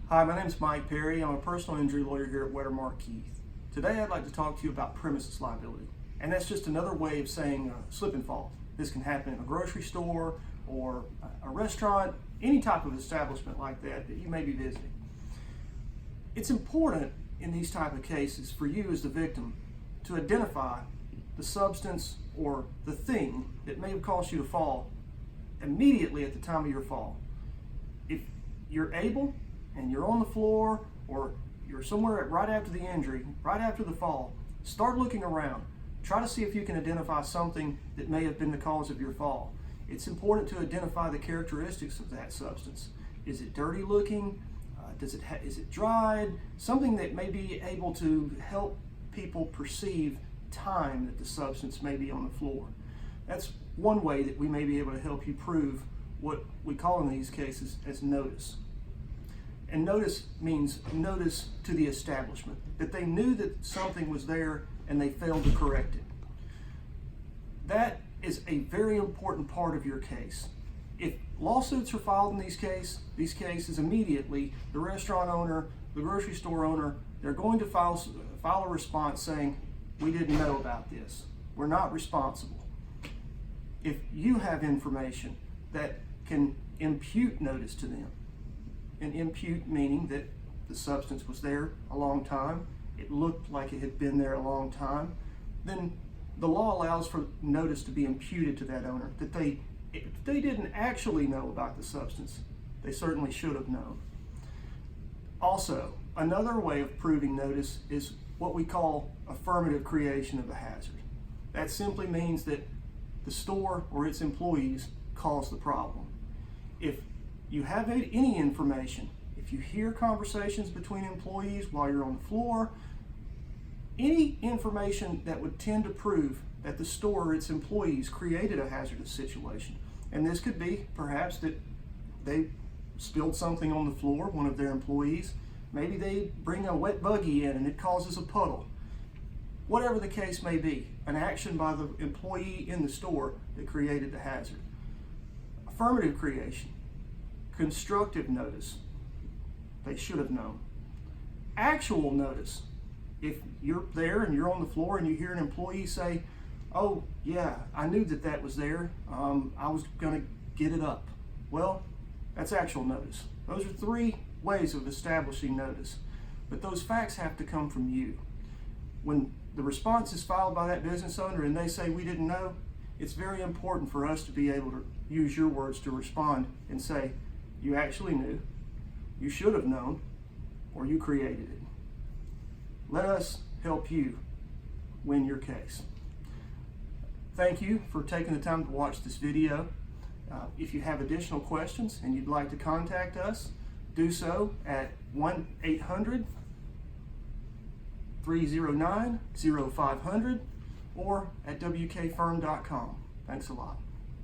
Hi, my name is Mike Perry. I'm a personal injury lawyer here at Wettermark Keith. Today I'd like to talk to you about premises liability. And that's just another way of saying slip and fall. This can happen in a grocery store or a restaurant, any type of establishment like that you may be visiting. It's important in these type of cases for you as the victim to identify the substance or the thing that may have caused you to fall immediately at the time of your fall. If you're able and you're on the floor or you're somewhere right after the injury, right after the fall, start looking around. Try to see if you can identify something that may have been the cause of your fall. It's important to identify the characteristics of that substance. Is it dirty looking? Is it dried? Something that may be able to help people perceive time that the substance may be on the floor. That's one way that we may be able to help you prove what we call in these cases as notice. And notice means notice to the establishment, that they knew that something was there and they failed to correct it. That is a very important part of your case. If lawsuits are filed in these cases immediately, the restaurant owner, the grocery store owner, they're going to file a response saying, we didn't know about this. We're not responsible. If you have information that can impute notice to them, and impute meaning that the substance was there a long time, it looked like it had been there a long time, then the law allows for notice to be imputed to that owner, that if they didn't actually know about the substance, they certainly should have known. Also, another way of proving notice is what we call affirmative creation of the hazard. That simply means that the store or its employees caused the problem. If you have any information, if you hear conversations between employees while you're on the floor, any information that would tend to prove that the store or its employees created a hazardous situation. And this could be perhaps that they spilled something on the floor, one of their employees. Maybe they bring a wet buggy in and it causes a puddle. Whatever the case may be, an action by the employee in the store that created the hazard. Affirmative creation. Constructive notice, they should have known. Actual notice, if you're there and you're on the floor and you hear an employee say, oh yeah, I knew that was there, I was going to get it up. Well, that's actual notice. Those are three ways of establishing notice, but those facts have to come from you. When the response is filed by that business owner and they say we didn't know, it's very important for us to be able to use your words to respond and say, you actually knew, you should have known, or you created it. Let us help you win your case. Thank you for taking the time to watch this video. If you have additional questions and you'd like to contact us, do so at 1-800-309-0500 or at wkfirm.com. Thanks a lot.